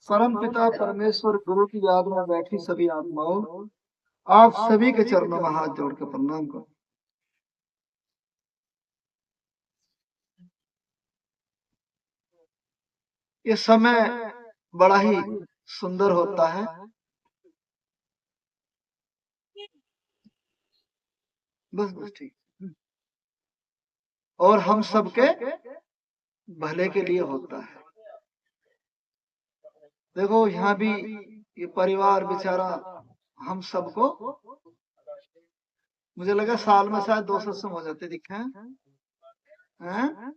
परम पिता परमेश्वर गुरु की याद में बैठी सभी आत्माओं, आप सभी के चरणों में हाथ जोड़ के प्रणाम करो। ये समय बड़ा ही सुंदर होता है। बस बस ठीक। और हम सबके भले के लिए होता है। देखो यहाँ भी ये परिवार बेचारा हम सबको, मुझे लगा साल में शायद 2 सत्संग हो जाते दिखे हैं।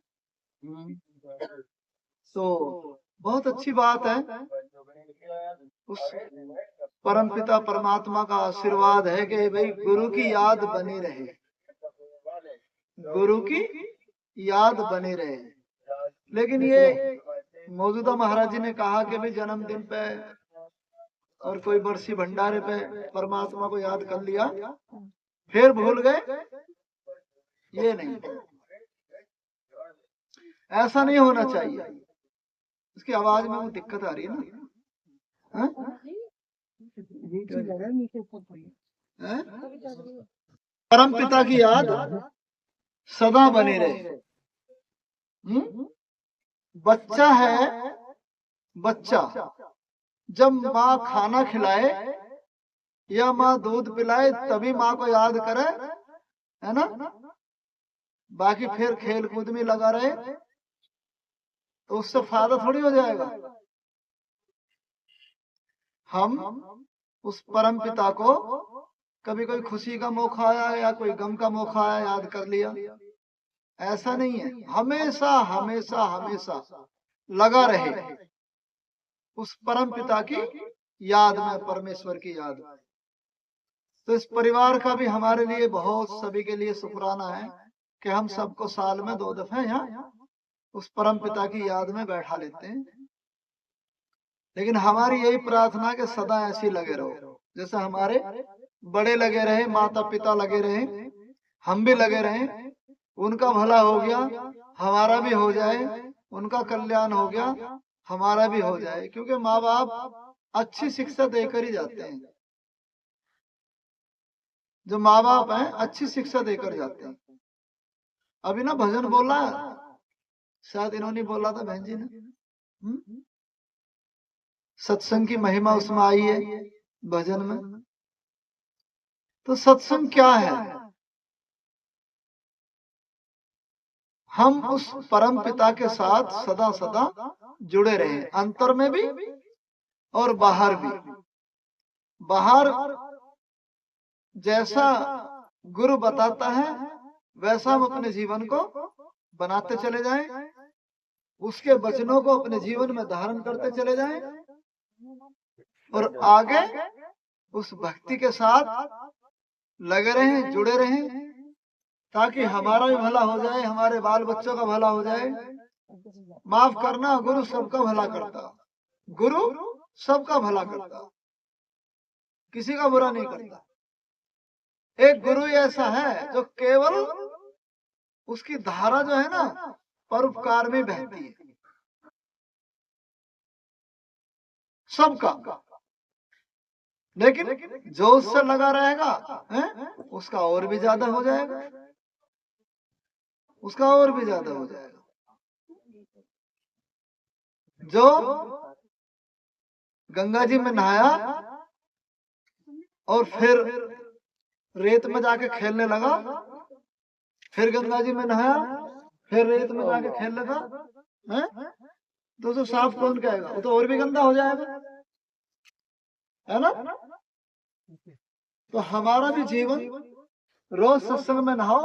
तो बहुत अच्छी बात है। उस परम पिता परमात्मा का आशीर्वाद है कि भाई गुरु की याद बनी रहे, गुरु की याद बनी रहे। लेकिन ये मौजूदा महाराज जी ने कहा कि भाई जन्मदिन पे और कोई बरसी भंडारे पे परमात्मा को याद कर लिया फिर भूल गए, ये नहीं, ऐसा नहीं होना चाहिए। इसकी आवाज में वो दिक्कत आ रही है ना। परम पिता की याद सदा बनी रहे। बच्चा है, बच्चा जब माँ खाना खिलाए या माँ दूध पिलाए तभी माँ को याद करे, है ना। बाकी फिर खेल कूद में लगा रहे तो उससे फायदा थोड़ी हो जाएगा। हम उस परम पिता को कभी कोई खुशी का मौका आया या कोई गम का मौका आया याद कर लिया, ऐसा नहीं है। हमेशा हमेशा हमेशा लगा रहे उस परम पिता की याद में, परमेश्वर की याद में। तो इस परिवार का भी हमारे लिए बहुत, सभी के लिए शुक्राना है कि हम सबको साल में 2 दफे यहाँ उस परम पिता की याद में बैठा लेते हैं। लेकिन हमारी यही प्रार्थना कि सदा ऐसी लगे रहो, जैसे हमारे बड़े लगे रहे, माता पिता लगे रहे, हम भी लगे रहे। उनका भला हो गया, हमारा भी हो जाए, उनका कल्याण हो गया, हमारा भी हो जाए। क्योंकि माँ बाप अच्छी शिक्षा देकर ही जाते हैं। जो माँ बाप हैं अच्छी शिक्षा देकर जाते हैं। अभी ना भजन बोला, शायद इन्होंने बोला था बहन जी ने, सत्संग की महिमा उसमें आई है भजन में। तो सत्संग क्या है? हम उस परम पिता के साथ सदा सदा जुड़े रहे, अंतर में भी और बाहर भी। बाहर जैसा गुरु बताता है वैसा हम अपने जीवन को बनाते चले जाएं, उसके वचनों को अपने जीवन में धारण करते चले जाएं और आगे उस भक्ति के साथ लगे रहें, जुड़े रहें, ताकि हमारा भी भला हो जाए, हमारे बाल बच्चों का भला हो जाए। माफ करना, गुरु सबका भला करता, गुरु सबका भला करता, किसी का बुरा नहीं करता। एक गुरु ऐसा है जो केवल उसकी धारा जो है ना परोपकार में बहती है, सबका। लेकिन जो उससे लगा रहेगा उसका और भी ज्यादा हो जाएगा, उसका और भी ज्यादा हो जाएगा। जो गंगा जी में नहाया और फिर रेत में जाके खेलने लगा, फिर गंगा जी में नहाया, फिर रेत में जाके खेलने लगा, तो उसे साफ कौन कहेगा? वो तो और भी गंदा हो जाएगा, है ना। तो हमारा भी जीवन रोज सत्संग में नहाओ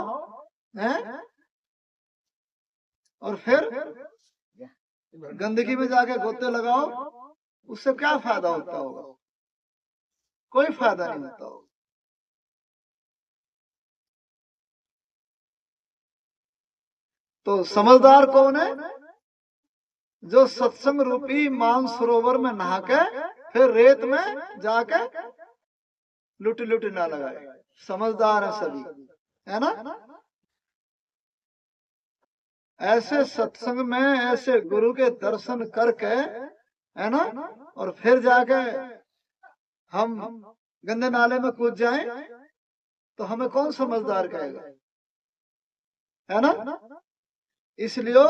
और फिर गंदगी में जाके गोते लगाओ, उससे क्या फायदा होता होगा? कोई फायदा नहीं होता होगा। तो समझदार कौन है? जो सत्संग रूपी मान सरोवर में नहा के फिर रेत में जाके लुटी लुटी ना लगाए। समझदार है सभी, है ना। ऐसे सत्संग में ऐसे गुरु के दर्शन करके है ना, और फिर जाके हम गंदे नाले में कूद जाएं तो हमें कौन समझदार कहेगा, है ना। इसलिए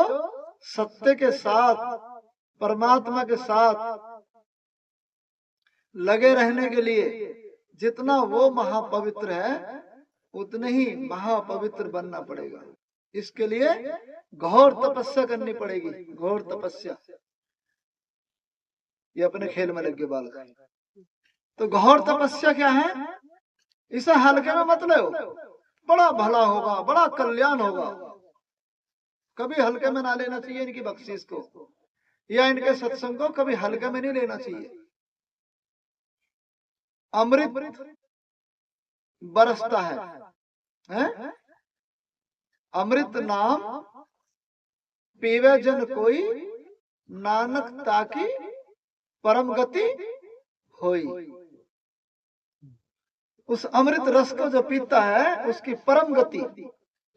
सत्य के साथ, परमात्मा के साथ लगे रहने के लिए जितना वो महापवित्र है उतने ही महापवित्र बनना पड़ेगा। इसके लिए घोर तपस्या करनी पड़ेगी, घोर तपस्या। ये अपने खेल में लग गए बालक। तो घोर तपस्या क्या है, इसे हल्के में मत लो, बड़ा भला होगा, बड़ा कल्याण होगा। कभी हल्के में ना लेना चाहिए इनकी बख्शीश को या इनके सत्संग को कभी हल्के में नहीं लेना चाहिए। अमृत बरसता है? अमृत नाम पीवे जन कोई, नानक ताकी परम गति होई। उस अमृत रस को जो पीता है उसकी परम गति,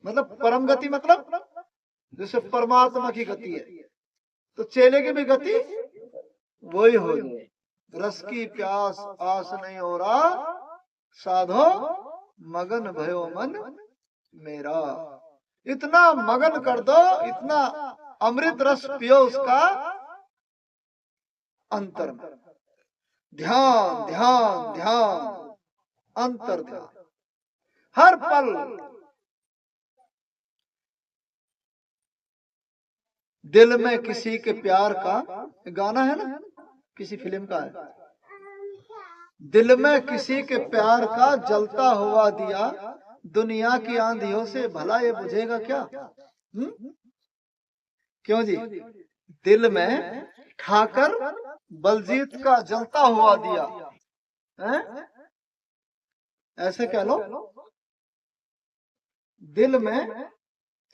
मतलब परम गति मतलब जैसे परमात्मा की गति है, तो चेले की भी गति वही होगी। रस की प्यास आस नहीं हो रहा, साधो मगन भयो मन मेरा। इतना मगन कर दो, इतना अमृत रस पियो उसका अंतर में, ध्यान ध्यान ध्यान, अंतर ध्यान हर पल। दिल में किसी के प्यार का गाना है ना, किसी फिल्म का है, दिल में किसी के प्यार का जलता हुआ दिया, दुनिया की आंधियों से भला ये बुझेगा क्या? क्यों जी? दिल में ठाकर बलजीत का जलता हुआ दिया है? ऐसे कह लो, दिल में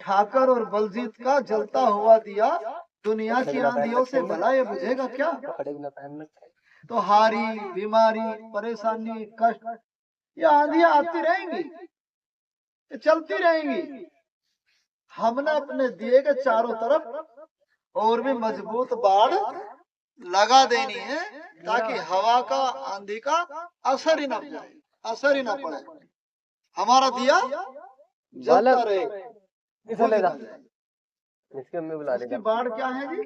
ठाकर और बलजीत का जलता हुआ दिया, दुनिया की आंधियों से भला ये बुझेगा क्या? तो हारी, बीमारी, परेशानी, कष्ट, ये आंधियां आती रहेंगी, ये चलती रहेंगी। हमने अपने दिए के चारों तरफ और भी मजबूत बाड़ लगा देनी है ताकि हवा का, आंधी का असर ही ना जाए, असर ही ना पड़े, हमारा दिया जलता रहे। इसकी बाढ़ क्या है जी?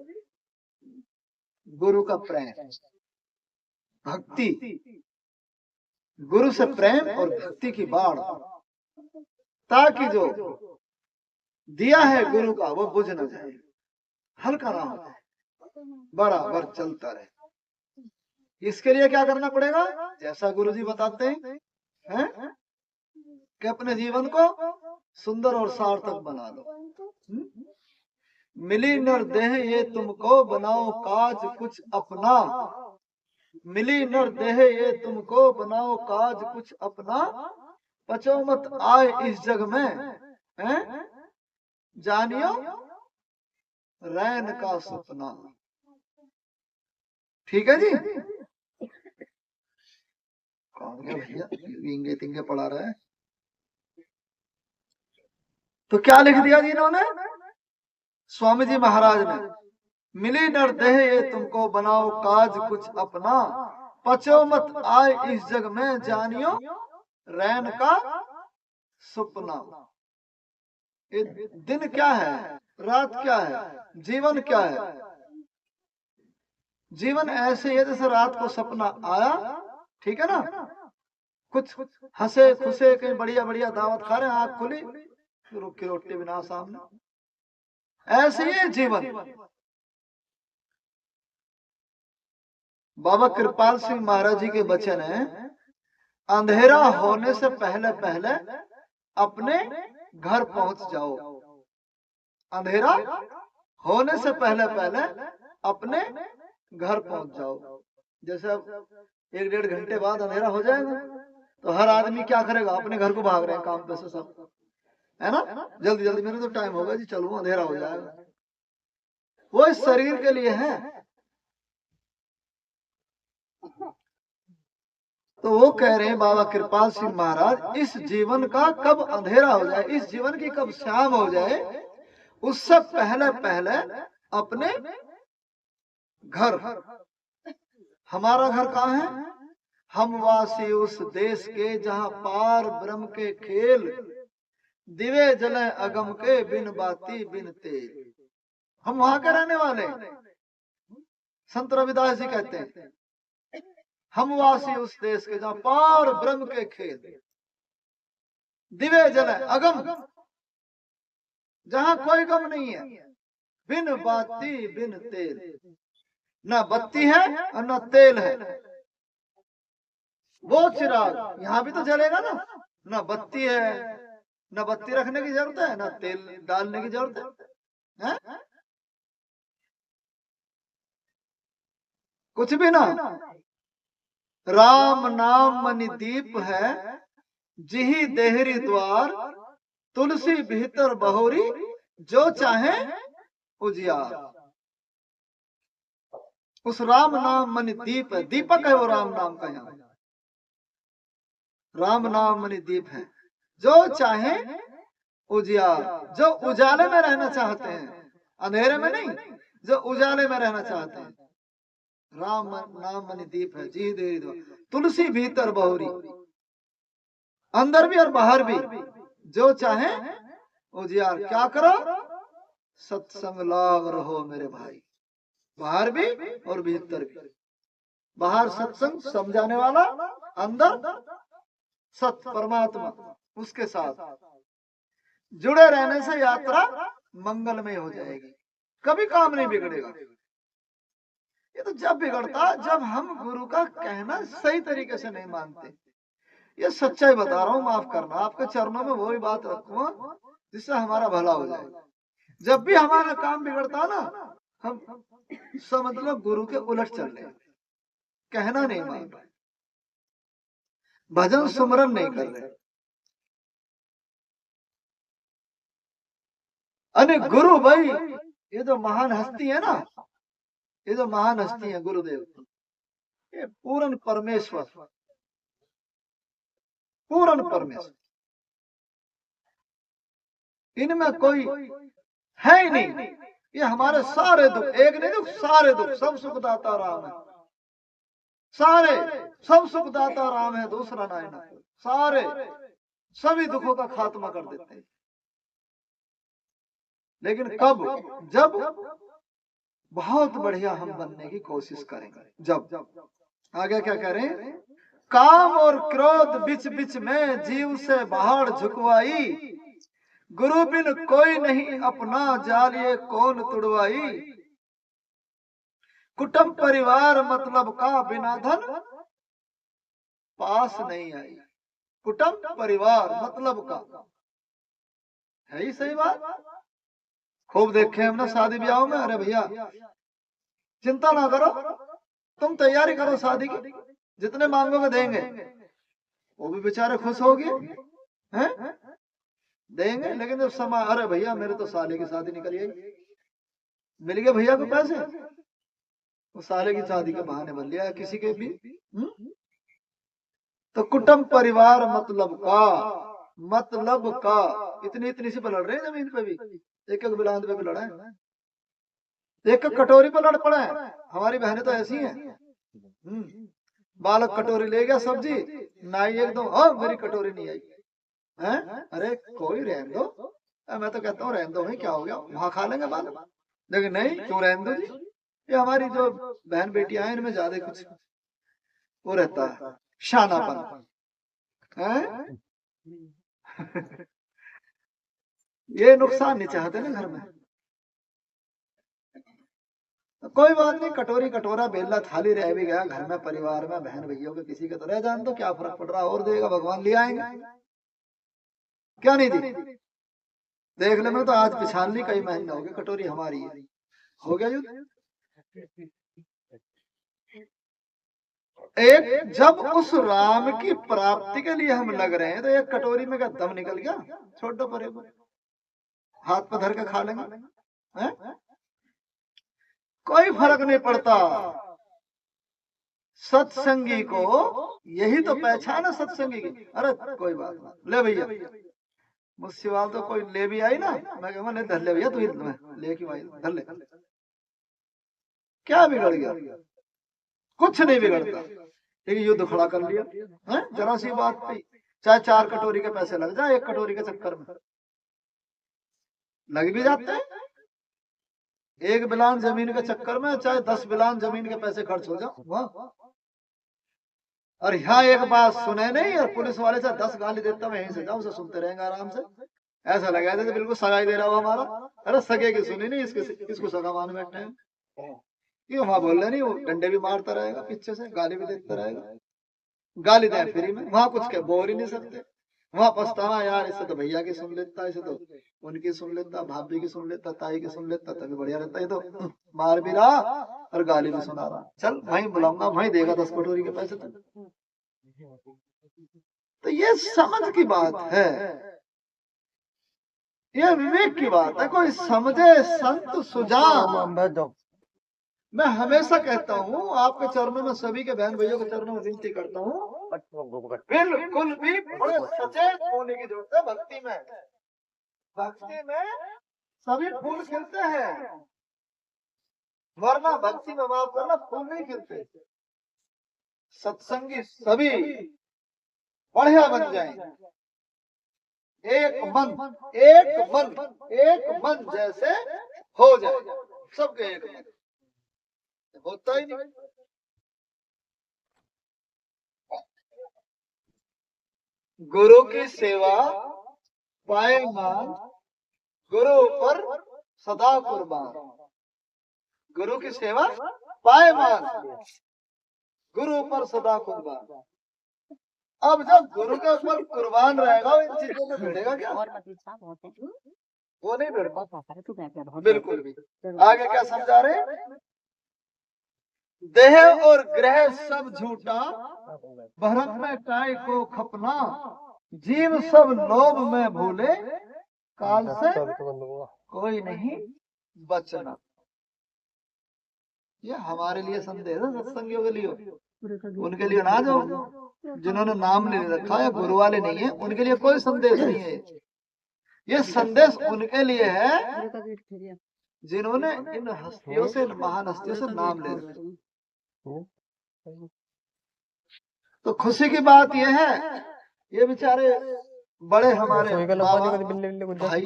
गुरु का प्रेम, भक्ति, गुरु से प्रेम और भक्ति की बाढ़, ताकि जो दिया है गुरु का वो बुझ न जाए, हल्का ना हो जाए, बराबर चलता रहे। इसके लिए क्या करना पड़ेगा? जैसा गुरु जी बताते हैं कि अपने जीवन को सुंदर और सार्थक बना लो। मिली नर देह ये तुमको, बनाओ काज कुछ अपना। मिली नर देह ये तुमको, बनाओ काज कुछ अपना। पचो मत आए इस जग में, जानियो रैन का सपना। ठीक है जी? कौन है भैया इंगे तिंगे पढ़ा रहा है? तो क्या लिख दिया जी इन्होंने, स्वामी जी महाराज ने? मिली नर देह ये तुमको, बनाओ काज कुछ अपना। पचो मत आए इस जग में, जानियो रैन का सपना। दिन क्या है, रात क्या है, जीवन क्या है? जीवन ऐसे है जैसे रात को सपना आया, ठीक है ना, कुछ हंसे खुशे, कहीं बढ़िया बढ़िया दावत खा रहे हैं, आंख खुली, रुख की रोटी बिना सामने, ऐसे ही है जीवन। बाबा कृपाल सिंह महाराज जी के वचन है, अंधेरा होने से पहले पहले अपने घर पहुंच जाओ। अंधेरा होने से पहले पहले अपने घर पहुंच जाओ। जैसे अब 1-1.5 घंटे बाद अंधेरा हो जाएगा तो हर आदमी क्या करेगा? अपने घर को भाग रहे हैं काम पे से सब, है ना, जल्दी जल्दी, मेरे तो टाइम होगा जी, चलो अंधेरा हो जाएगा। वो इस शरीर के लिए है। तो वो कह रहे हैं बाबा कृपाल सिंह महाराज, इस जीवन का कब अंधेरा हो जाए, इस जीवन की कब शाम हो जाए, उससे पहले पहले अपने घर हमारा घर कहाँ है? हम वासी उस देश के जहाँ पार ब्रह्म के खेल, दिवे जले अगम के बिन बाती बिन तेल। हम वहां के रहने वाले। संत रविदास जी कहते हैं हम वासी उस देश के जहाँ पार ब्रह्म के खेल, दिवे जले अगम, जहां कोई गम नहीं है, बिन बाती बिन तेल, न बत्ती है और न तेल है। वो चिराग यहाँ भी तो जलेगा ना, न बत्ती है, न बत्ती रखने की जरूरत है, न तेल डालने की जरूरत है? कुछ भी ना। राम नाम मनि दीप है, जिही देहरी द्वार, तुलसी भीतर बहोरी, जो चाहे उजियार। उस राम नाम मनि दीप है, दीपक है वो राम नाम का। यहाँ राम नाम मनि दीप है, जो चाहे उजियार, जो उजाले में रहना चाहते हैं, अंधेरे में नहीं, जो उजाले में रहना चाहते हैं। राम नाम मनि दीप है, जी देरी दो, तुलसी भीतर बहुरी, अंदर भी और बाहर भी, जो चाहे उजियार। क्या करो? सत्संग लाग रहो मेरे भाई, बाहर भी और भीतर भी। बाहर सत्संग समझाने वाला, अंदर सत्य परमात्मा, उसके साथ जुड़े रहने से यात्रा मंगलमय हो जाएगी, कभी काम नहीं बिगड़ेगा। ये तो जब बिगड़ता जब हम गुरु का कहना सही तरीके से नहीं मानते। ये सच्चाई बता रहा हूं, माफ करना, आपके चरणों में वही बात रखूंगा जिससे हमारा भला हो जाए। जब भी हमारा काम बिगड़ता ना, हम समझ लो गुरु के उलट चल रहे, कहना नहीं मान रहे, भजन सुमरन नहीं कर रहे। अरे गुरु भाई, ये जो महान हस्ती है ना, ये जो महान हस्ती है गुरुदेव, ये पूर्ण परमेश्वर, पूर्ण परमेश्वर, इनमें कोई है ही नहीं। ये हमारे सारे दुख, एक नहीं दुख, सारे दुख, सब सुख दाता राम है, सारे सब सुख दाता राम है, दूसरा ना है ना। सारे सभी दुखों का खात्मा कर देते हैं। लेकिन कब? जब बहुत बढ़िया हम बनने की कोशिश करेंगे। जब आगे क्या करें? काम और क्रोध बिच बिच में जीव से बाहर झुकवाई, गुरु बिन कोई नहीं अपना, जालिए कौन तुड़वाई। कुटुंब परिवार मतलब का, बिना धन पास नहीं आई। कुटुंब परिवार मतलब का है ही सही बात। खूब देखे हमने शादी ब्याह में, अरे भैया चिंता ना करो, तुम तैयारी करो शादी की, जितने मांगोगे देंगे। वो भी बेचारे खुश हो गए, हैं देंगे। लेकिन जब समय, अरे भैया मेरे तो साले की शादी निकल गई, मिल गए भैया को पैसे, वो साले की शादी के बहाने बन लिया किसी के भी। तो कुटुंब परिवार मतलब का इतनी इतनी सी पे लड़ रहे हैं जमीन पे भी, एक एक बिलांद पे भी लड़ा है, एक एक कटोरी पे लड़ पड़ा है। हमारी बहनें तो ऐसी हैं, बालक कटोरी ले गया सब्जी, नाई एकदम, हाँ मेरी कटोरी नहीं आई है। अरे कोई रहने दो, मैं तो कहता हूँ रहने दो भाई, क्या हो गया, वहां खा लेंगे बालक। लेकिन नहीं, क्यों रहने दो जी। ये हमारी जो बहन बेटियां हैं, इनमें ज्यादा कुछ वो रहता है, शानापन है। ये नुकसान नहीं चाहते ना घर में। कोई बात नहीं, कटोरी कटोरा बेला थाली रह भी गया घर में, परिवार में बहन भैया के किसी के तो रह जान, तो क्या फर्क पड़ रहा, और देगा भगवान, ले आएंगे। क्या नहीं दी, देख ले, मैं तो आज पिछान ली, कई महीने हो गए, कटोरी हमारी है, हो गया युद्ध। एक जब उस राम की प्राप्ति के लिए हम लग रहे हैं, तो एक कटोरी में का दम निकल गया, छोड़ दो परे, हाथ पर धर के खा लेंगे, है? कोई फर्क नहीं पड़ता। सत्संगी को यही तो पहचान है सत्संगी की। अरे कोई बात नहीं, ले भैया, मुझसे वाल तो कोई ले भी आई ना, मैं कहूँगा ले धर ले भैया, तू ही ले क्यों आई, धर ले, क्या बिगड़ गया। कुछ नहीं बिगड़ता। लेकिन युद्ध खड़ा कर लिया है, जरा सी बात पे, चाहे 4 कटोरी के पैसे लग जाए, 1 कटोरी के चक्कर में लग भी जाते हैं। 1 बिलान जमीन के चक्कर में चाहे 10 बिलान जमीन के पैसे खर्च हो जाओ, वाह। और यहाँ एक बात सुने नहीं, और पुलिस वाले से 10 गाली देता मैं यहीं से जाऊं, उसे सुनते रहेंगे आराम से, ऐसा लगा जैसे बिल्कुल सगाई दे रहा हो हमारा। अरे सगे की सुनी नहीं, इसको सगा मान बैठे हैं, क्यों वहां बोल रहे नहीं, वो डंडे भी मारता रहेगा पीछे से, गाली भी देता रहेगा, गाली दे फ्री में, वहां कुछ क्या बोल ही नहीं सकते। वहां पछतावा, यार इसे तो भैया की सुन लेता, इसे तो उनकी सुन लेता, भाभी की सुन लेता, ताई की सुन लेता, तभी बढ़िया रहता। ये तो मार भी रहा और गाली भी सुना रहा, चल वहीं बुलाऊंगा, वहीं देगा 10 कटोरी के पैसे तो। तो ये समझ की बात है, ये विवेक की बात है। कोई समझे संत सुजान। मैं हमेशा कहता हूँ, आपके चरणों में, सभी के बहन भाइयों के चरणों में विनती करता हूँ, बिल्कुल भी बड़े सचेत होने की जरूरत है भक्ति में। भक्ति में सभी फूल खिलते हैं, वरना भक्ति में माफ करना फूल नहीं खिलते। सत्संगी सभी बढ़िया बन जाए, एक मन जैसे हो जाए, सबके एक मन, होता ही नहीं। गुरु की सेवा पाए मान, गुरु पर सदा कुर्बान। गुरु की सेवा पाए मान, गुरु पर सदा कुर्बान। अब जब गुरु के ऊपर कुर्बान रहेगा, इन चीजों में भिड़ेगा क्या? वो नहीं भिड़ता बिल्कुल भी। आगे क्या समझा रहे? देह और ग्रह सब झूठा, भरत में काय को खपना, जीव सब लोभ में भूले, काल से कोई नहीं बचना। ये हमारे लिए संदेश है, सत्संगियों के लिए, उनके लिए ना जो जिन्होंने नाम नहीं रखा या गुरु वाले नहीं है, उनके लिए कोई संदेश नहीं है। ये संदेश उनके लिए है जिन्होंने इन हस्तियों से, महान हस्तियों से नाम ले रखा। तो खुशी की बात यह है, ये बेचारे बड़े हमारे भाई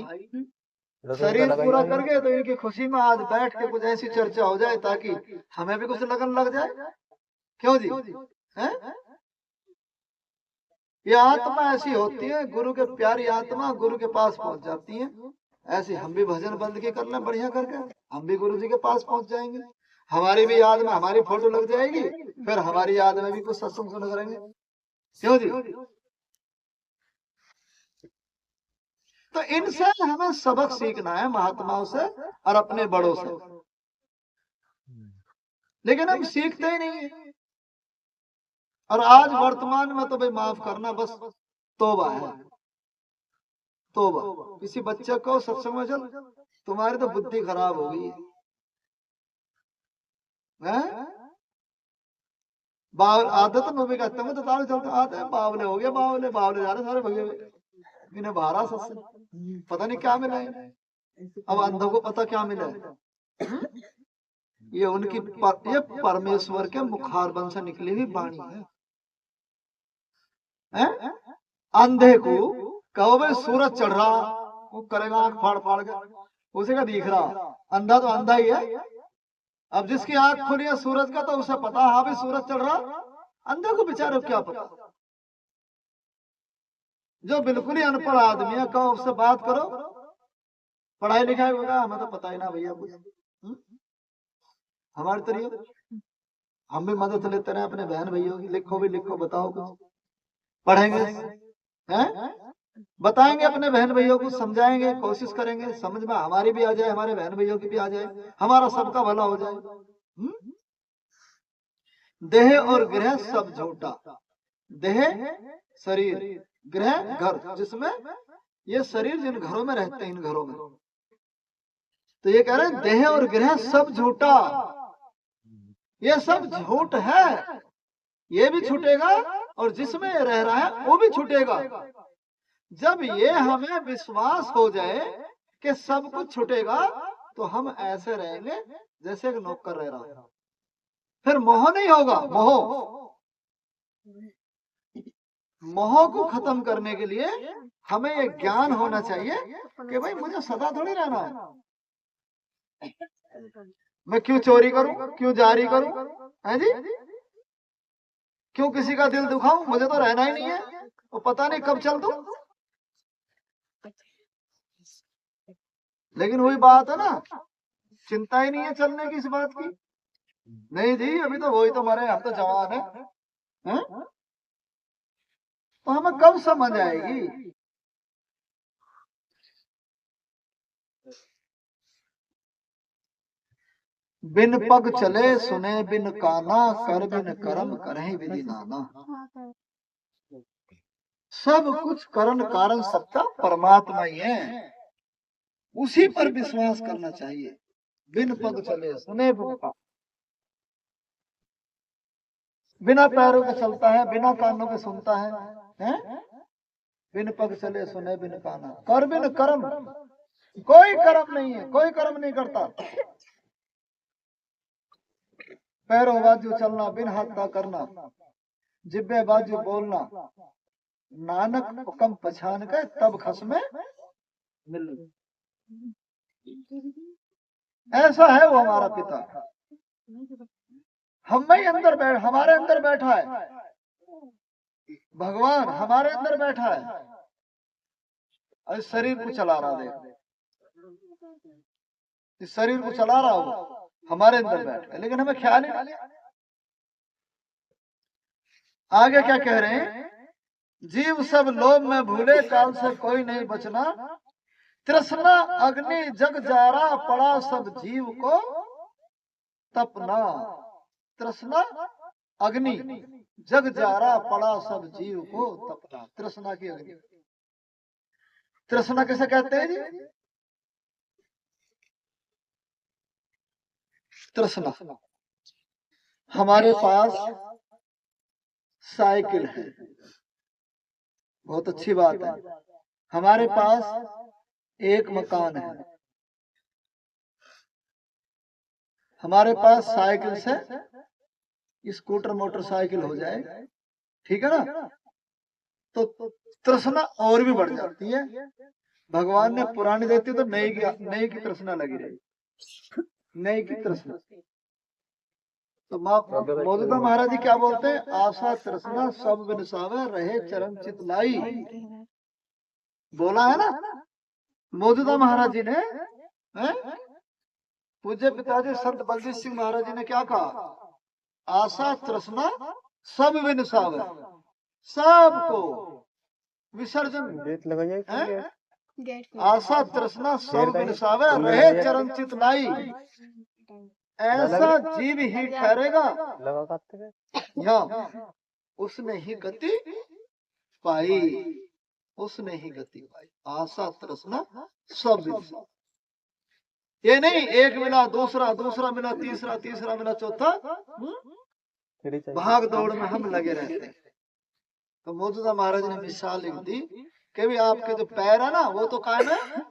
शरीर पूरा कर गए, तो इनकी खुशी में आज बैठ के कुछ ऐसी चर्चा हो जाए ताकि हमें भी कुछ लगन लग जाए। क्यों जी? हैं? ये आत्मा ऐसी होती है, गुरु के प्यारी आत्मा गुरु के पास पहुंच जाती है। ऐसे हम भी भजन बंदगी कर लें बढ़िया करके, हम भी गुरु जी के पास पहुंच जाएंगे। हमारी भी याद में हमारी फोटो लग जाएगी, फिर हमारी याद में भी कुछ सत्संग सुन करेंगे। क्यों जी? तो इनसे हमें सबक सीखना है, महात्माओं से और अपने बड़ों से, लेकिन हम सीखते ही नहीं है। और आज वर्तमान में तो भाई माफ करना, बस तौबा है, तौबा। किसी बच्चे को सत्संग में चल, तुम्हारी तो बुद्धि खराब हो गई है, बावल आदत में भी कहते हैं, तो ताले चलते आते हैं, बावले हो गए, बावले बावले जा रहे सारे भगे हुए, इन्हें बारह सत्संग पता नहीं क्या मिला है। अब अंधों को पता क्या मिला है? ये उनकी ये परमेश्वर के मुखारबंद से निकली हुई वाणी है। अंधे को कहो भाई सूरज चढ़ रहा, वो करेगा आंख फाड़ फाड़ के, उसे का दिख रहा, अंधा तो अंधा ही है। अब जिसकी आंख खुली है सूरज का, तो उसे पता हाँ भाई सूरज चढ़ रहा, अंधे को बेचारे को क्या पता। जो बिल्कुल ही अनपढ़ आदमी है, कहो उससे बात करो, पढ़ाई लिखाई होगा, हमें तो पता ही ना भैया कुछ। हमारे तरीके हम भी मदद लेते रहे अपने बहन भैया की, लिखो भी लिखो, बताओ कुछ, पढ़ेंगे हैं, बताएंगे अपने बहन भैयों को, समझाएंगे, कोशिश करेंगे समझ में हमारी भी आ जाए, हमारे बहन भैयों की भी आ जाए, हमारा सबका भला हो जाए। देह और ग्रह सब झूठा, देह शरीर, ग्रह घर, जिसमें ये शरीर जिन घरों में रहते हैं, इन घरों में, तो ये कह रहे हैं देह और ग्रह सब झूठा, ये सब झूठ है, ये भी छूटेगा और जिसमें ये रह रहा है वो भी छूटेगा। जब ये हमें विश्वास हो जाए कि सब कुछ छूटेगा, तो हम ऐसे रहेंगे जैसे एक नौकर रह रहा है। फिर मोह नहीं होगा। मोह को खत्म करने के लिए हमें ये ज्ञान होना चाहिए कि भाई मुझे सदा थोड़ी रहना है। मैं क्यों चोरी करूं, क्यों जारी करूं, है जी, क्यों किसी का दिल दुखाऊं, मुझे तो रहना ही नहीं है, वो पता नहीं कब चल दूं। लेकिन वही बात है ना, चिंता ही नहीं है चलने की इस बात की। नहीं जी, अभी तो वही तो मरे, हम तो जवान है? तो हमें कब समझ आएगी। बिन पग चले सुने बिन काना, कर बिन कर्म करहि विधि नाना। सब कुछ कारण कारण सत्ता परमात्मा ही है, उसी पर विश्वास करना चाहिए। बिन पग चले सुने बिन काना, बिना पैरों के चलता है, बिना कानों के सुनता है? बिन पग चले सुने बिन काना, कर बिन कर्म, कोई कर्म नहीं है, कोई कर्म नहीं करता। पैरों बाजू चलना, बिन हाथ का करना, जिब्बे बाजू बोलना, नानक हुक्म पछान के तब खसमे मिल। ऐसा है वो हमारा पिता, हम में अंदर बैठ, हमारे अंदर बैठा है भगवान, हमारे अंदर बैठा है, और शरीर को चला रहा है। इस शरीर को चला रहा हो हमारे अंदर बैठ, लेकिन हमें ख्याल ही नहीं। आगे क्या कह रहे हैं, जीव सब लोभ में भूले, काल से कोई नहीं बचना, तृष्णा अग्नि जग जारा, पड़ा सब जीव को तपना। तृष्णा अग्नि जग जारा, पड़ा सब जीव को तपना। तृष्णा की अग्नि, तृष्णा कैसे कहते हैं जी? तृष्णा, हमारे पास साइकिल है, बहुत अच्छी बात है। हमारे पास एक मकान है, हमारे पास साइकिल से स्कूटर मोटरसाइकिल हो जाए, ठीक है ना, तो तृष्णा और भी बढ़ जाती है। भगवान ने पुरानी देती तो नई की तृष्णा लगी रही, नई की तृष्णा। तो मौजूदा महाराज जी क्या बोलते हैं, आशा तृष्णा सब बिनसावे, रहे चरण चित लाई। बोला है ना मौजूदा महाराज जी ने। पूज्य पिताजी संत बलजीत सिंह महाराज जी ने क्या कहा, आशा तृष्णा सब बिनसावे, सबको विसर्जन। आशा तृष्णा सब बिनसावे, रहे चरण चित लाई। ऐसा जीव ही ठहरेगा या उसने ही गति पाई, उसने ही गति पाई। आशा तृष्णा सब बिनसावे, ये नहीं एक मिला, दूसरा दूसरा मिला, तीसरा तीसरा मिला, चौथा भाग दौड़ में हम लगे रहते हैं। तो मौजूदा महाराज ने मिसाल लिख दी कि भी आपके जो पैर है ना, वो तो कायम है,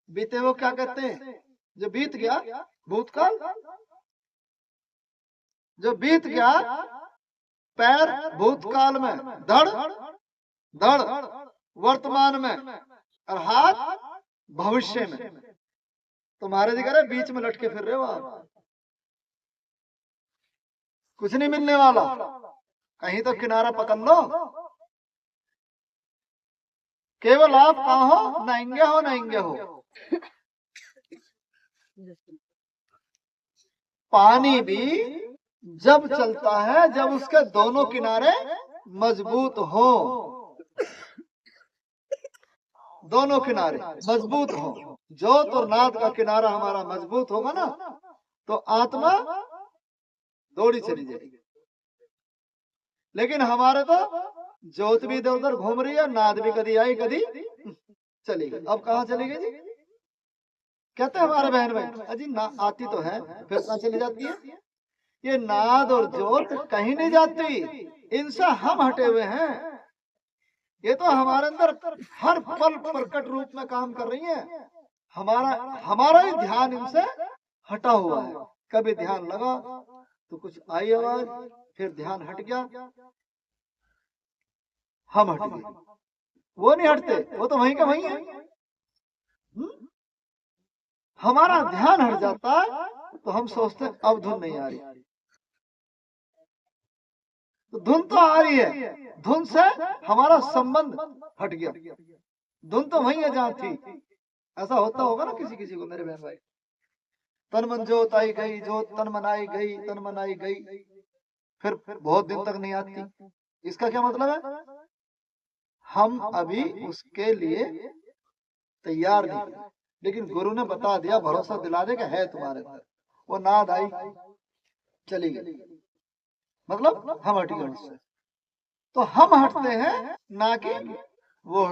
बीते वो क्या कहते हैं, जो बीत गया भूतकाल, जो बीत गया पैर भूतकाल में, धड़ धड़ वर्तमान में, और हाथ भविष्य में। तुम्हारे दिखा रहे बीच में लटके फिर रहे हो आप, कुछ नहीं मिलने वाला, कहीं तो किनारा पकड़ लो। केवल आप कहाँ हो, नंगे हो नंगे हो। पानी भी जब चलता है जब उसके दोनों किनारे मजबूत हो, दोनों किनारे मजबूत हो। ज्योत और नाद का किनारा हमारा मजबूत होगा ना, तो आत्मा दौड़ी चली जाएगी। लेकिन हमारे तो ज्योत भी इधर उधर घूम रही है, नाद भी कभी आई कभी चली गई। अब कहाँ चली गई जी? कहते हैं हमारे बहन भाई, अजी ना आती तो है फिर कहाँ चली जाती है? ये नाद और ज्योत कहीं नहीं जाती, इनसे हम हटे हुए हैं। ये तो हमारे अंदर हर पल प्रकट रूप में काम कर रही है। हमारा ही ध्यान इनसे हटा हुआ है। कभी ध्यान लगा, तो कुछ आई आवाज, फिर ध्यान हट गया, हम हट गए। वो नहीं हटते, वो तो वहीं का वहीं है। हमारा ध्यान हट जाता तो हम सोचते अब धुन नहीं आ रही, तो धुन तो आ रही है, धुन से हमारा संबंध हट गया। धुन तो वहीं है जहां थी। ऐसा होता होगा ना किसी किसी को, मेरे बहन भाई। तन मन जोत आई गई, जोत तन मन आई गई, तन मन आई गई, फिर बहुत दिन तक नहीं आती। इसका क्या मतलब है? हम अभी उसके लिए तैयार नहीं, लेकिन गुरु ने बता दिया, भरोसा दिला दे कि है तुम्हारे अंदर। वो नाद आई, चली गई, मतलब हम हट गए उससे। तो हम हटते हैं, ना कि वो।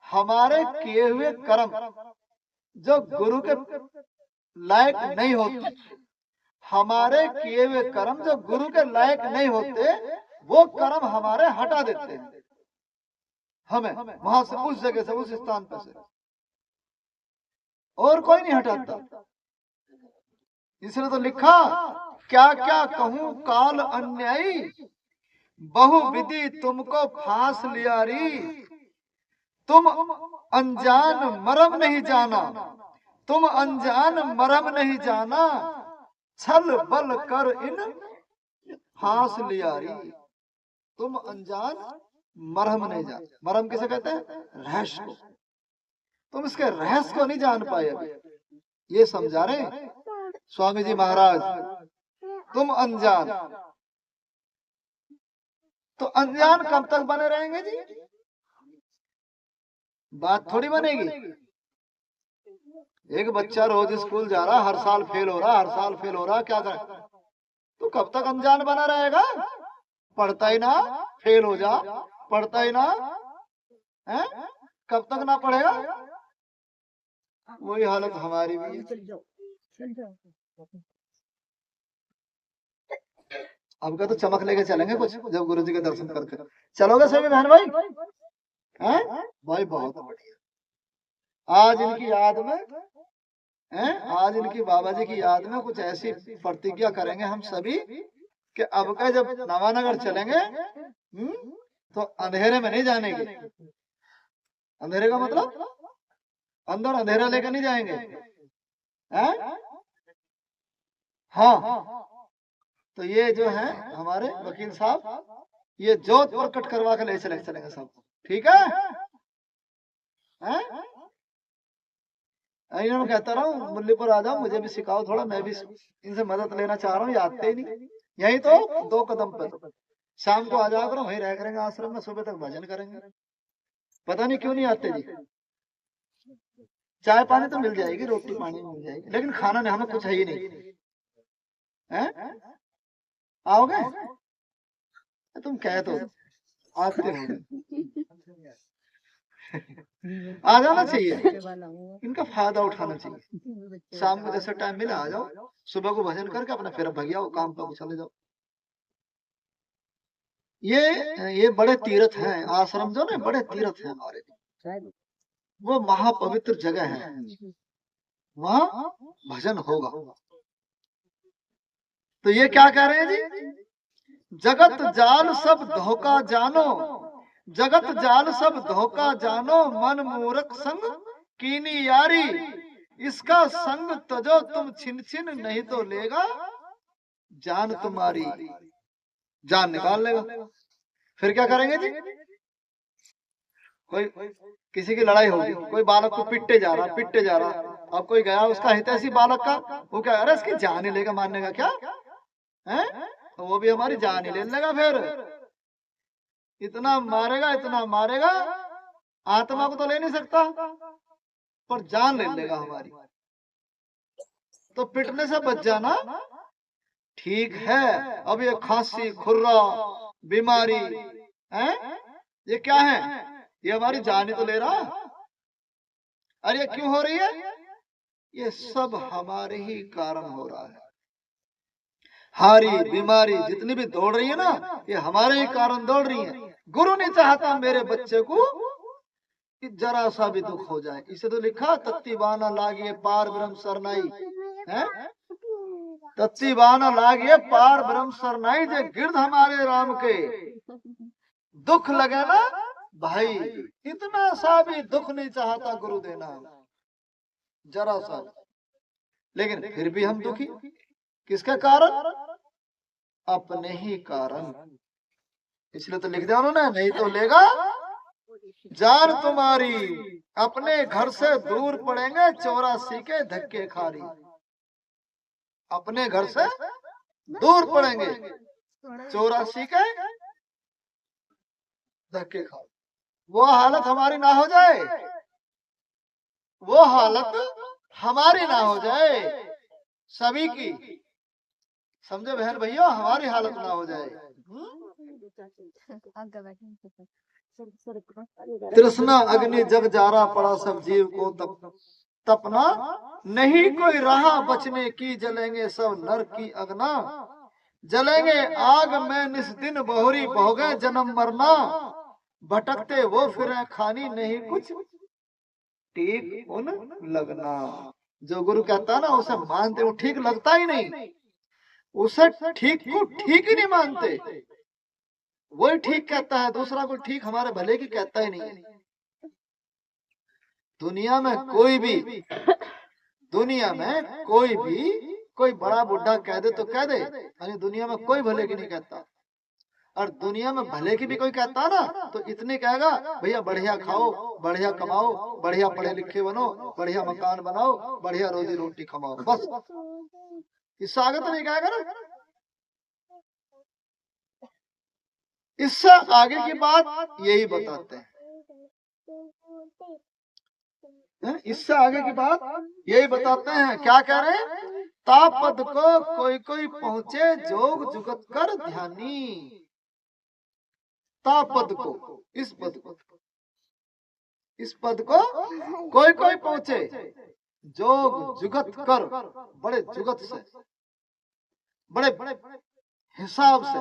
हमारे किए हुए कर्म जो गुरु के लायक नहीं होते, हमारे किए हुए कर्म जो गुरु के लायक नहीं होते, वो कर्म हमारे हटा देते हैं हमें वहां से, उस जगह से, उस स्थान पर से। और कोई नहीं हटाता। इसने तो लिखा, क्या क्या कहूं काल अन्यायी, बहुविधि तुमको फांस लिया री, तुम अनजान मरम नहीं जाना, तुम अनजान मरम नहीं जाना, छल बल कर इन फांस लिया री। तुम अनजान मरहम नहीं जान। मरहम किसे कहते हैं? रहस्य को। तुम इसके रहस्य को नहीं जान पाए अभी। ये समझा रहे स्वामी जी महाराज, तुम अनजान। तो अनजान कब तक बने रहेंगे जी? बात थोड़ी बनेगी। एक बच्चा रोज स्कूल जा रहा, हर साल फेल हो रहा, हर साल फेल हो रहा, क्या करे? तो कब तक अनजान बना रहेगा? पढ़ता ही ना, फेल हो जा, पढ़ता ही ना है, कब तक ना पढ़ेगा? वही हालत हमारी भी है। अब का तो चमक लेके चलेंगे कुछ, जब गुरु जी के दर्शन करके चलोगे सभी बहन भाई हैं? भाई बहुत बढ़िया। आज इनकी याद में हैं, आज इनकी बाबा जी की याद में कुछ ऐसी प्रतिज्ञा करेंगे हम सभी कि अब का जब नवानगर चलेंगे तो अंधेरे में नहीं जानेंगे। अंधेरे का मतलब अंदर अंधेरा लेकर नहीं जाएंगे हैं? हाँ, तो ये जो है हमारे वकील साहब, ये जोत प्रकट करवा के ले चलेंगे सबको, ठीक है? मैं कहता रहा हूँ मुल्लीपुर आ जाओ, मुझे भी सिखाओ थोड़ा, मैं भी इनसे मदद लेना चाह रहा हूँ, ये आते ही नहीं। यही तो 2 कदम पर शाम को आ जाओ करो, वहीं रह करेंगे आश्रम में, सुबह तक भजन करेंगे। पता नहीं क्यों नहीं आते जी। चाय पानी तो मिल जाएगी, रोटी पानी मिल जाएगी, लेकिन खाना नहीं, हमें कुछ है ही नहीं है? आओगे? तुम कह तो आते हो। आ जाना चाहिए, इनका फायदा उठाना चाहिए। शाम को जैसे टाइम मिला आ जाओ, सुबह को भजन करके अपना फिर भगिया काम पर चले जाओ। ये बड़े तीर्थ हैं, आश्रम जो ना बड़े तीर्थ हैं हमारे, वो महापवित्र जगह है, वहां भजन होगा। तो ये क्या कह रहे हैं जी? जगत जाल सब धोखा जानो, जगत जाल सब धोखा जानो, मन मूर्ख संग कीनी यारी, इसका संग तजो तुम छिन छिन, नहीं तो लेगा जान तुम्हारी, जान निकाल लेगा। फिर क्या करेंगे जी? कोई किसी की लड़ाई होगी, कोई बालक को पिटते जा रहा, अब कोई गया उसका हितैषी बालक का, वो क्या अरे इसकी जान ही लेगा, मारने का क्या है? तो वो भी हमारी जान ही ले लेगा। फिर इतना मारेगा, आत्मा को तो ले नहीं सकता, पर जान ले लेगा हमारी। तो पिटने से बच जाना ठीक है। अब ये खांसी, खुर्रा, बीमारी है, ये क्या है? ये हमारी जान ही तो ले रहा। अरे ये क्यों हो रही है? ये सब हमारे ही कारण हो रहा है। हारी बीमारी जितनी भी दौड़ रही है ना, ये हमारे ही कारण दौड़ रही है। गुरु नहीं चाहता मेरे बच्चे को कि जरा सा भी दुख हो जाए। इसे तो लिखा, तत्ती बाना लागिए पार ब्रह्म सरनाई है, तत्ती बान लागिए पार ब्रह्म सरनाई जे गिरध हमारे राम के। दुख लगे ना भाई, इतना सा भी दुख नहीं चाहता गुरु देना, जरा सा। लेकिन फिर भी हम दुखी, किसके कारण? अपने ही कारण। इसलिए तो लिख दिया उन्होंने, नहीं तो लेगा जान तुम्हारी, अपने घर से दूर पड़ेंगे 84 के धक्के खारी। अपने घर से दूर पड़ेंगे 84 के धक्के खारी। वो हालत हमारी ना हो जाए, वो हालत हमारी ना हो जाए, सभी की। समझे बहन भैया, हमारी हालत ना हो जाए। तृष्णा अग्नि जग जारा पड़ा सब जीव को तपना, नहीं कोई रहा बचने की, जलेंगे सब नर की अग्ना। जलेंगे आग में निस दिन बहुरी, भोगे जन्म मरना। भटकते वो फिरे खानी, नहीं कुछ ठीक उन लगना। जो गुरु कहता है ना, उसे मानते वो ठीक लगता ही नहीं, उसे ठीक को ठीक ही नहीं मानते। वही ठीक कहता है, दूसरा कोई ठीक हमारे भले की कहता ही नहीं है। दुनिया में कोई भी, दुनिया में कोई भी, कोई बड़ा बुढ़ा कह दे तो कह दे, यानी दुनिया में कोई भले की नहीं कहता। और दुनिया में भले की भी कोई कहता ना, तो इतने कहेगा भैया बढ़िया खाओ, बढ़िया कमाओ, बढ़िया पढ़े लिखे बनो, बढ़िया मकान बनाओ, बढ़िया रोजी रोटी कमाओ, बस। इससे आगे तो नहीं कहेगा ना। इससे आगे की बात यही बताते हैं, इससे आगे की बात यही बताते हैं। क्या कह रहे हैं? तापद को कोई कोई पहुंचे, जोग जुगत कर ध्यानी। तापद को, इस पद को, इस पद को कोई कोई पहुंचे, जोग जुगत कर, बड़े जुगत से, बड़े हिसाब से,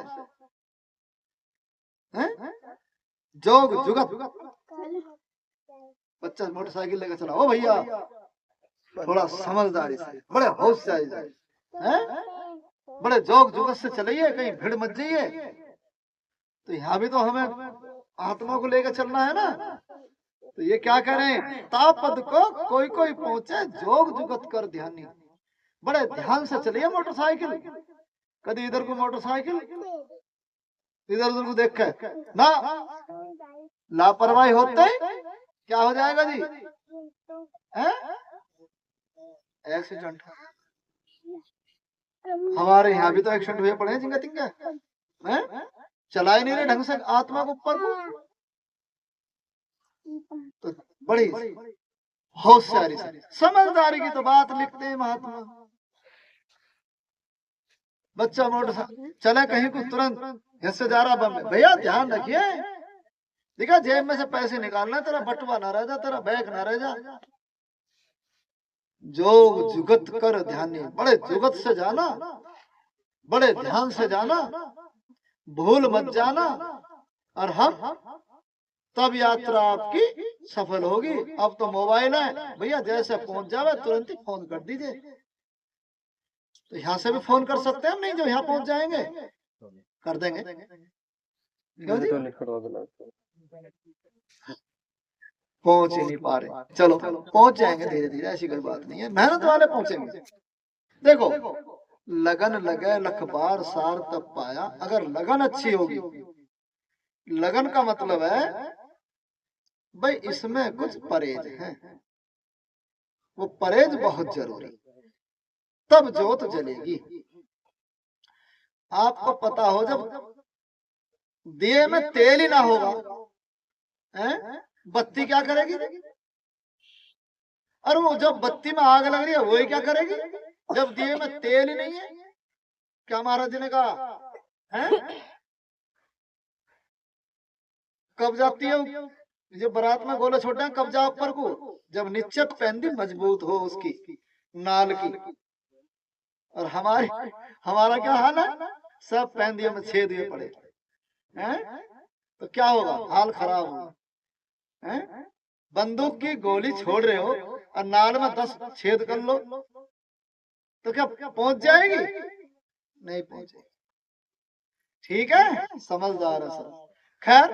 जोग जुगत। बच्चा मोटरसाइकिल लेकर चला, ओ भैया थोड़ा समझदारी से, बड़े होश से जाए, बड़े जोग जुगत से चलिए, कहीं भीड़ मच जाइए। तो यहाँ भी तो हमें आत्मा को लेकर चलना है ना। तो ये क्या करें? तापद को कोई कोई पहुंचे, जोग जुगत कर ध्यानी। बड़े ध्यान से चलिए मोटरसाइकिल, कभी इधर को मोटरसाइकिल, इधर उधर को देख के ना, लापरवाही होते क्या हो जाएगा जी? एक्सीडेंट। हमारे यहाँ भी तो एक्सीडेंट हुए पड़े हैं जिंगा तिंगा, चला ही नहीं रहे ढंग से आत्मा को ऊपर को। तो बड़ी होशियारी से, समझदारी की तो बात लिखते हैं महात्मा। बच्चा मोटरसाइकिल चले कहीं को, तुरंत हिस्से जा रहा बम, भैया ध्यान रखिए, देखा जेब में से पैसे निकालना, तेरा बटुआ ना रह जा, तेरा बैग ना रह जा। जोग जुगत कर ध्यानी, बड़े जुगत से जाना, बड़े ध्यान से जाना, भूल मत जाना, और हम तब यात्रा आपकी सफल होगी। अब तो मोबाइल है भैया, जैसे पहुंच जावे तुरंत ही फोन कर दीजिए। तो यहाँ से भी फोन कर सकते हैं हम, नहीं जो यहाँ पहुंच जाएंगे कर देंगे। पहुंच ही नहीं पा रहे, चलो पहुंच जाएंगे धीरे धीरे, ऐसी कोई बात नहीं है, मेहनत वाले पहुंचेंगे। देखो, लगन लगे लख बार सार तब पाया। अगर लगन अच्छी होगी, लगन का मतलब है भाई इसमें कुछ परहेज है, वो परहेज बहुत जरूरी, तब जोत जलेगी। आपको पता हो, जब दिए में तेल ही ना होगा, बत्ती क्या करेगी? और वो जब बत्ती में आग लग रही है, वही क्या करेगी? जब दिए में तेल ही नहीं है, क्या महाराज जी ने कहा है, कब जाती है जो बारात में गोले छोटे हैं, कब जा ऊपर को, जब नीचे पेंदी मजबूत हो उसकी नाल की। और हमारा क्या हाल है? सब पेंदियों में छेद हुए पड़े हैं, तो क्या होगा? हाल खराब होगा। बंदूक की गोली छोड़ रहे हो और नाल में 10 छेद कर लो, तो क्या पहुंच जाएगी? नहीं पहुंचेगी। ठीक है, समझदार है सब। खैर,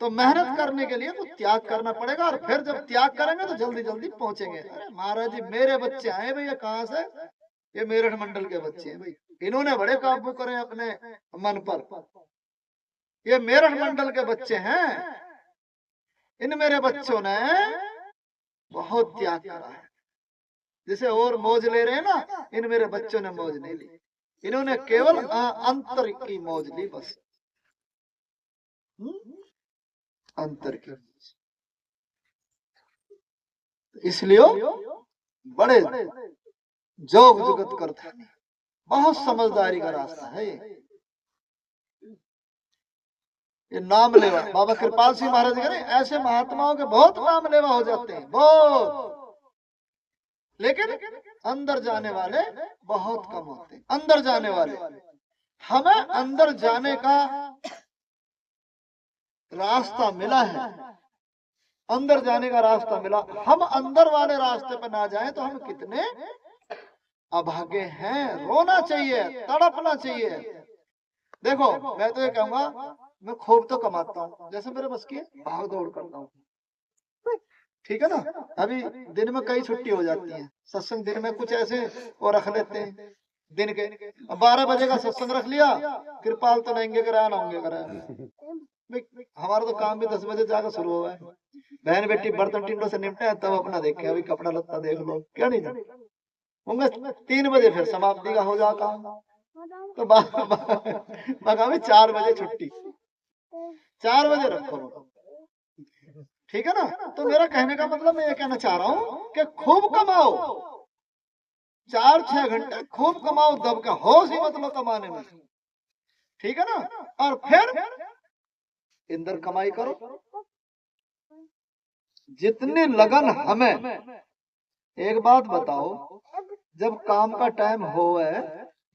तो मेहनत करने के लिए कुछ त्याग करना पड़ेगा, और फिर जब त्याग करेंगे तो जल्दी जल्दी पहुंचेंगे। अरे महाराज जी, मेरे बच्चे आए भैया कहाँ से? ये मेरठ मंडल के बच्चे हैं भाई, इन्होंने बड़े काबू करे अपने मन पर। ये मेरठ मंडल के बच्चे हैं, इन मेरे बच्चों ने बहुत त्याग करा है। जिसे और मौज ले रहे हैं ना, इन मेरे बच्चों ने मौज नहीं ली, इन्होंने केवल अंतर की मौज ली बस। अंतर की। इसलिए बड़े जोग जुगत करते हैं, बहुत समझदारी का रास्ता है ये नाम लेवा। बाबा कृपाल सिंह महाराज कह रहे ऐसे महात्माओं के बहुत नाम लेवा हो जाते हैं, बहुत, लेकिन अंदर जाने वाले बहुत कम होते हैं। अंदर जाने वाले, हमें अंदर जाने का रास्ता मिला है, अंदर जाने का रास्ता मिला। हम अंदर वाले रास्ते पर ना जाएं तो हम कितने अभागे हैं। रोना चाहिए, तड़पना चाहिए। देखो, मैं तो ये कहूंगा, मैं खूब तो कमाता हूँ, जैसे मेरे बस की भाग दौड़ करता हूँ, ठीक है ना। अभी दिन में कई छुट्टी हो जाती है, सत्संग दिन में कुछ ऐसे वो रख लेते हैं, दिन के 12 बजे का सत्संग रख लिया, कृपाल तो नहीं कराया ना होंगे कराया। हमारा तो काम भी 10 बजे जाकर शुरू हुआ है। बहन बेटी बर्तन टिंडों से निपटे हैं, तब अपना देखे, अभी कपड़ा लत्ता देख लो, क्या नहीं था होंगे 3 बजे फिर समाप्ति का हो जाता। तो बाकी 4 बजे छुट्टी, 4 बजे रखो, ठीक है ना। तो मेरा कहने का मतलब मैं ये कहना चाह रहा हूँ कि खूब कमाओ, 4-6 घंटे खूब कमाओ, दब का होश ही मतलब कमाने में, ठीक है ना। और फिर इंदर कमाई करो, जितनी लगन हमें। एक बात बताओ, जब काम का टाइम हो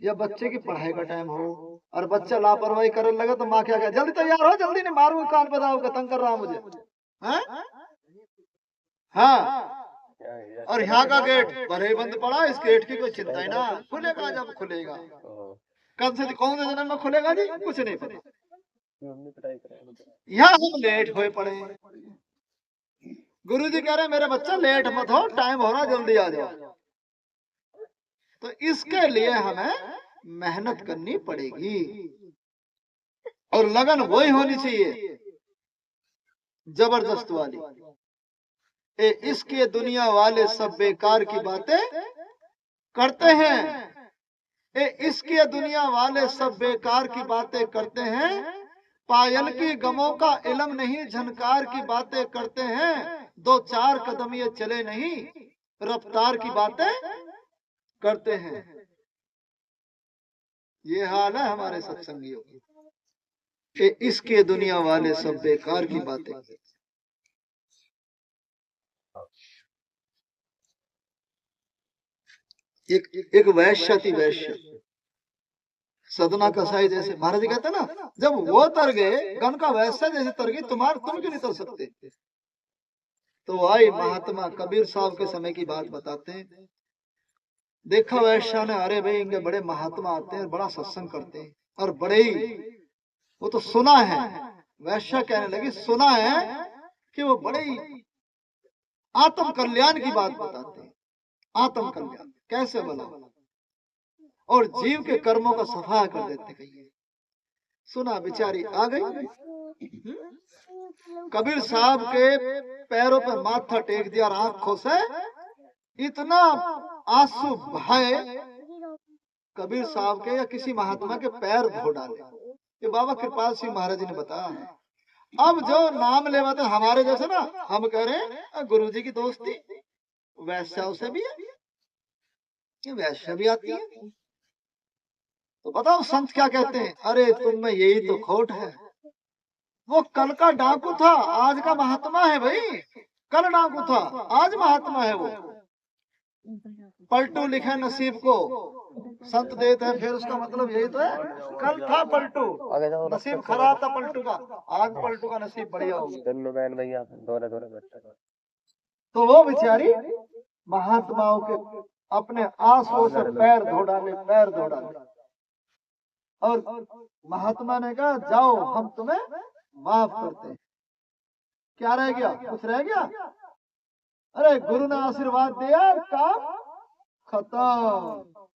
या बच्चे की पढ़ाई का टाइम हो और बच्चा लापरवाही करने लगे, तो माँ क्या कहे, जल्दी तैयार हो, जल्दी नहीं मारू कान बजाऊंगा, तंग कर रहा मुझे। हाँ, और यहाँ का गेट भले ही बंद पड़ा, इस गेट की कोई चिंता ही ना, खुलेगा जब खुलेगा। कब से कौन से जन्म में खुलेगा जी, कुछ नहीं पता। यहाँ हम लेट हुए पड़े, गुरु जी कह रहे मेरे बच्चा लेट मत हो, टाइम हो रहा, जल्दी आ जाओ। तो इसके लिए हमें मेहनत करनी पड़ेगी, और लगन वही होनी चाहिए जबरदस्त वाली। इसके दुनिया वाले सब बेकार की बातें करते हैं, इसके दुनिया वाले सब बेकार की बातें करते हैं, पायल की गमों का इलम नहीं, झनकार की बातें करते हैं, 2-4 कदम ये चले नहीं, रफ्तार की बातें करते हैं। ये हाल है हमारे सत्संगियों की, इसके दुनिया वाले सब बेकार की बातें। एक वैश्य थी, वैश्य सदना कसाई, जैसे महाराज जी कहते ना, जब वो तर गए, गन का वैश्य जैसे तर गई, तुम क्यों नहीं तर सकते। तो आई महात्मा कबीर साहब के समय की बात बताते हैं। देखा वैश्या ने, अरे भाई इनके बड़े महात्मा आते हैं, बड़ा सत्संग करते हैं, और बड़े ही, वो तो सुना है, वैश्या कहने लगी सुना है कि वो बड़े ही आत्म कल्याण की बात बताते हैं। आत्म कल्याण कैसे बना, और जीव के कर्मों का सफाया कर देते कहिए। सुना, बेचारी आ गई, कबीर साहब के पैरों पे माथा टेक दिया, और आंखों से इतना आंसू बहाए, कबीर साहब के या किसी महात्मा के पैर धो डाले। ये बाबा कृपाल सिंह महाराज जी ने बताया है। अब जो नाम लेवाते हमारे जैसे ना, हम कह रहे हैं गुरु जी की दोस्ती वैश्या से भी है, ये वैश्या भी आती है। तो बताओ संत क्या कहते हैं, अरे तुम में यही तो खोट है। वो कल का डाकू था, आज का महात्मा है भाई। कल डाकू था, आज महात्मा है वो। पलटू लिखे नसीब को, संत देते हैं, फिर उसका मतलब यही तो है, कल था पलटू, नसीब खराब था पलटू का, आज पलटू का नसीब बढ़िया हो गया। तो वो बेचारी महात्माओं के अपने आंसुओं से पैर धो डाले, पैर धो डाले। और महात्मा ने कहा जाओ हम तुम्हें माफ करते हैं। क्या रह गया? कुछ रह गया? अरे गुरु ने आशीर्वाद दिया, काम खत्म,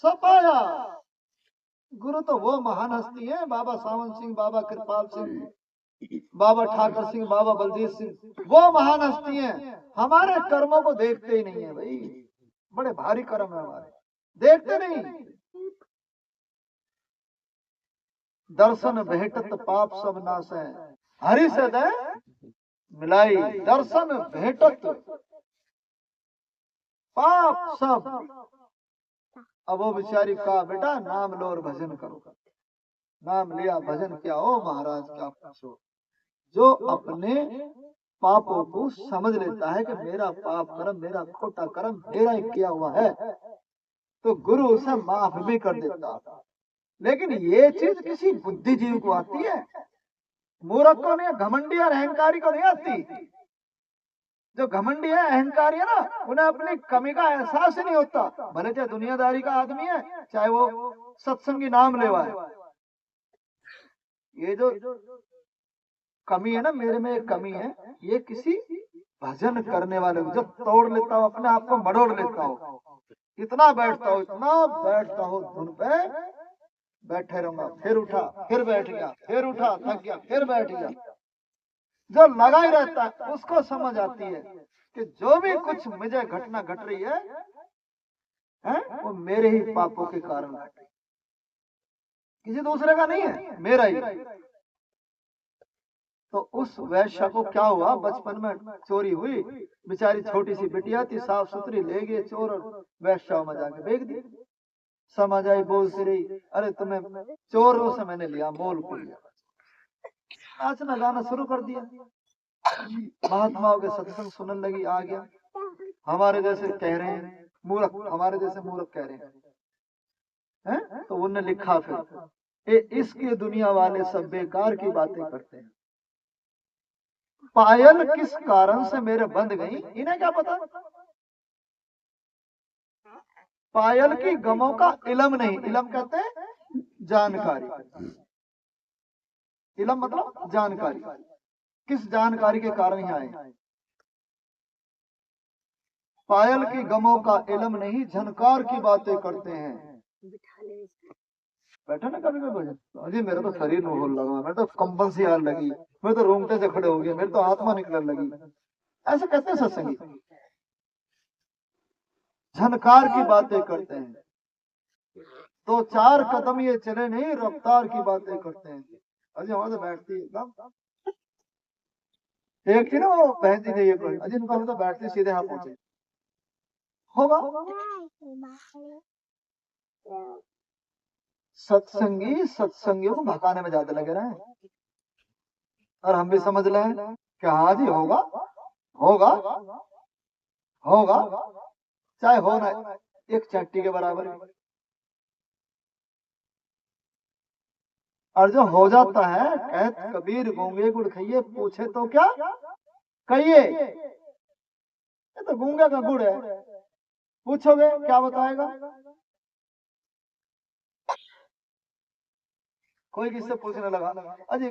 सफाया। गुरु तो वो महान हस्ती है, बाबा सावन सिंह, बाबा कृपाल सिंह, बाबा ठाकर सिंह, बाबा बलजीत सिंह, वो महान हस्ती हैं। हमारे कर्मों को देखते ही नहीं है भाई, बड़े भारी कर्म है हमारे, देखते नहीं। दर्शन भेटत पाप सब नाश है, हरि से दे मिलाई। दर्शन भेटत पाप सब। अब वो बेचारी कहा बेटा नाम लो और भजन करो। नाम लिया, भजन किया। ओ महाराज क्या पूछो, जो अपने पापों को समझ लेता है कि मेरा पाप कर्म, मेरा खोटा कर्म मेरा ही किया हुआ है, तो गुरु उसे माफ भी कर देता। लेकिन ये चीज किसी बुद्धिजीवी को आती है, मूर्ख को नहीं, घमंडी और अहंकारी को नहीं आती। जो घमंडी है, अहंकारी है ना, उन्हें अपनी कमी का एहसास ही नहीं होता। भले चाहे दुनियादारी का आदमी है, चाहे वो सत्संगी नाम लेवा है। ये जो कमी है ना, मेरे में एक कमी है, ये किसी भजन करने वाले को, जो तोड़ लेता हो, अपने आप को मरोड़ लेता हो, इतना बैठता हो, इतना बैठता हो धुन पे, बैठे रहूंगा, फिर उठा, फिर बैठ गया, फिर उठा, थक गया, फिर बैठ गया, जो लगा ही रहता है, उसको समझ आती है कि जो भी कुछ मुझे घटना घट रही है, वो मेरे ही पापों के कारण घट रही, किसी दूसरे का नहीं है, मेरा ही। तो उस वैश्या को क्या हुआ, बचपन में चोरी हुई, बेचारी छोटी सी बिटिया थी, साफ सुथरी, ले गए चोर और वैश्या में जाके बेच दी। समझ आई, बोलती रही, अरे तुम्हें चोरों से मैंने लिया, मोल को लिया। नाचना गाना शुरू कर दिया, महात्माओं के सत्संग सुनने लगी, आ गया। हमारे जैसे कह रहे हैं मूर्ख, हमारे जैसे मूर्ख कह रहे हैं, तो उन्होंने लिखा फिर इसके दुनिया वाले सब बेकार की बातें करते हैं। पायल किस कारण से मेरे बंध गई, इन्हें क्या पता। पायल की गमों का इलम नहीं, इलम कहते हैं जानकारी, इलम मतलब जानकारी। किस जानकारी के कारण ही आए। पायल की गमों का इलम नहीं, झनकार की बातें करते हैं। बैठा ना कभी कभी, अजी मेरा तो शरीर में होल लगा, मेरे तो कंपन सी आने लगी, मेरे तो रोंगटे से खड़े हो गए, मेरे तो आत्मा निकलने लगी, ऐसे कहते हैं सत्संगी। झनकार की बातें करते हैं, तो 4 कदम ये चले नहीं, रफ्तार की बातें करते हैं। अजी हमारे तो बैठती एकदम, एक थी ना वो बहन जी ने ये कही, अजी उनका तो बैठती सीधे हाथ पहुंचे होगा। सत्संगी सत्संगियों को भगाने में ज्यादा लगे रहे, और हम भी समझ रहे हैं कि हाँ जी होगा होगा होगा, चाहे हो ना एक चट्टी के बराबर। और जो हो जाता है, कहत कबीर गूंगे गुड़ खाइए, पूछे तो क्या कहिए। ये तो गूंगे का गुड़ है, पूछोगे क्या बताएगा। कोई किससे पूछने लगा, अजी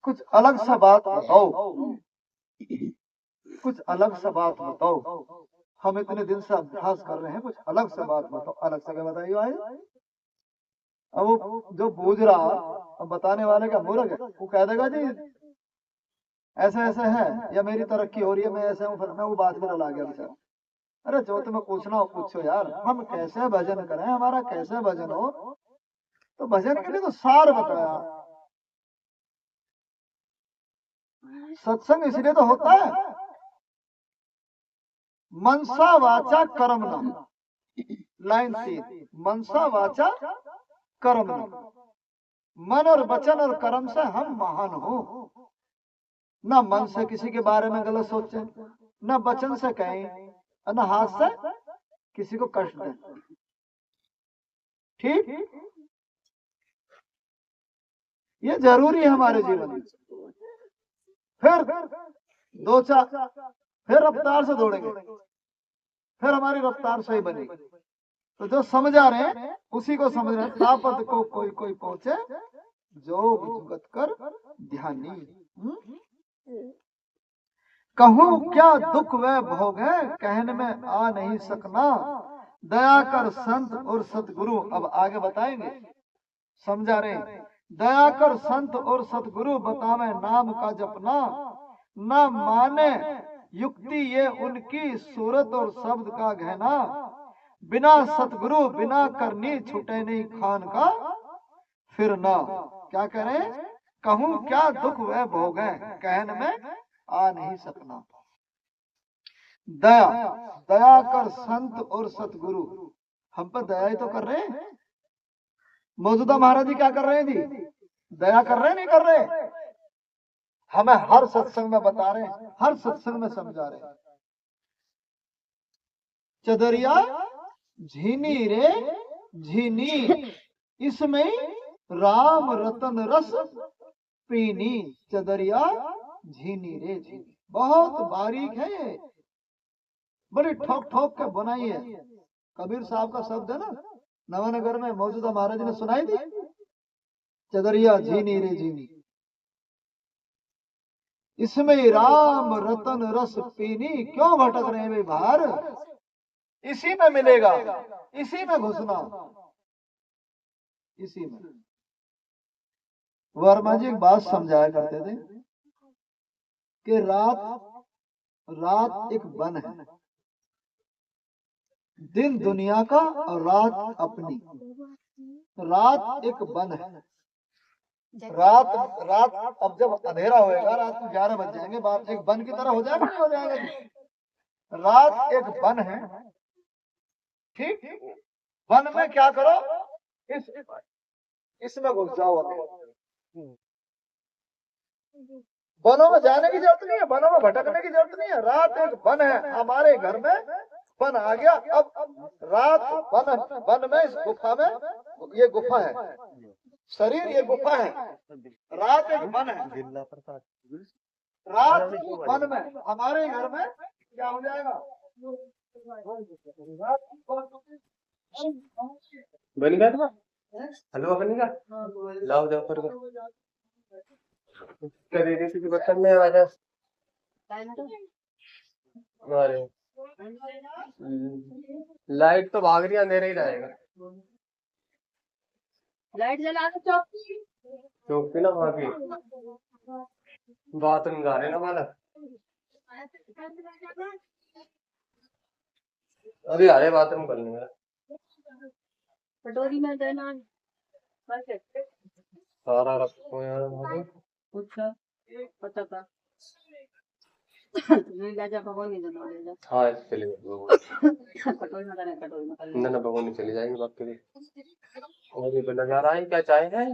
कुछ अलग सा बात बताओ, कुछ अलग सा बात बताओ, हम इतने दिन से अभ्यास कर रहे हैं, कुछ अलग सा बात बताओ। अलग सा क्या बताइए भाई। अब वो जो बूझ रहा, अब बताने वाले का मूर्ख है, वो कह देगा जी ऐसा ऐसा है, या मेरी तरक्की हो रही है, मैं ऐसा हूँ, फिर मैं वो बात में ला गया बेचारा। अरे जो तुम्हें पूछना हो पूछो यार, हम कैसे भजन करें, हमारा कैसे भजन हो। तो भजन के लिए तो सार बताया। सत्संग इसलिए तो होता है, मनसा वाचा कर्मणा, लाइन सी, मनसा वाचा कर्मणा, मन और वचन और कर्म से हम महान हो। ना मन से किसी के बारे में गलत सोचे, ना वचन से कहें, ना हाथ से किसी को कष्ट दें। ठीक, ये जरूरी है हमारे जीवन में। फिर 2-4 फिर रफ्तार से दौड़ेंगे, फिर हमारी रफ्तार सही बनेगी। तो जो समझा रहे हैं उसी को समझ रहे हैं। तापत को कोई कोई पहुंचे, जो जुगत कर ध्यानी। कहूँ क्या दुख वह भोग है, कहने में आ नहीं सकना। दया कर संत और सतगुरु, अब आगे बताएंगे, समझा रहे हैं। दया कर संत और सतगुरु, बतावे नाम का जपना। न माने युक्ति ये उनकी, सूरत और शब्द का गहना। बिना सतगुरु बिना करनी, छूटे नहीं खान का फिर ना। क्या करें? कहूँ क्या दुख वह भोग है, कहने में आ नहीं सकना। दया, दया कर संत और सतगुरु, हम पर दया ही तो कर रहे हैं। मौजूदा महाराज जी क्या कर रहे हैं जी? दया कर रहे हैं, नहीं कर रहे? हमें हर सत्संग में बता रहे हैं, हर सत्संग में समझा रहे हैं। चदरिया झीनी रे झीनी, इसमें राम रतन रस पीनी। चदरिया झीनी रे झीनी, बहुत बारीक है ये, बड़ी ठोक ठोक के बनाई है। कबीर साहब का शब्द है ना, नवानगर में मौजूदा महाराज ने सुनाई थी, चदरिया झीनी रे झीनी, इसमें राम रतन रस पीनी। क्यों भटक रहे हैं भाई बाहर? इसी में मिलेगा, इसी में घुसना, इसी में। वर्मा जी एक बात समझाया करते थे कि रात, रात एक वन है, दिन दुनिया का और रात अपनी। रात एक वन है। रात, रात अब जब अंधेरा होएगा, रात को 11 बज जाएंगे, बात एक वन की तरह हो जाएगा, नहीं हो जाएगा जी? रात एक वन है, ठीक? वन में क्या करो, इसमें घुस जाओ। वनों में जाने की जरूरत नहीं है, वनों में भटकने की जरूरत नहीं है। रात एक वन है, हमारे घर में वन आ गया। अब रात वन, वन में, इस गुफा में, ये गुफा है, शरीर ये गुफा है, रात एक वन है। रात वन में, हमारे घर में क्या हो जाएगा? बन गया, हलवा बनेगा, लाओ जाओ कर दे किसी बर्तन में आवाज अरे लाइट तो भाग रही, अंधेरा ही रहेगा। लाइट जला के चौकी, चौकी ना वहाँ की बात गा रहे ना वाला। अभी आ रहे बाथरूम कर लेंगे। कटोरी में देना सारा रखो यार। अच्छा पता का राजा भगवान नहीं देना ले जा। हाँ चले कटोरी में देना, कटोरी में ना भगवान चली जाएंगे बात के लिए। और ये बना जा रहा है, क्या चाय है?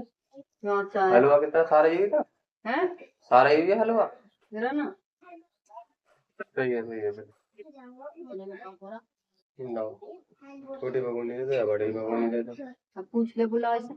हलवा कितना सारा ही था, हैं? सारा ही है हलवा मेरा ना सही है, सही है। ना छोटी भगोनी दे दो या बड़ी भगोनी दे दो। अब पूछ ले, बुला ऐसे।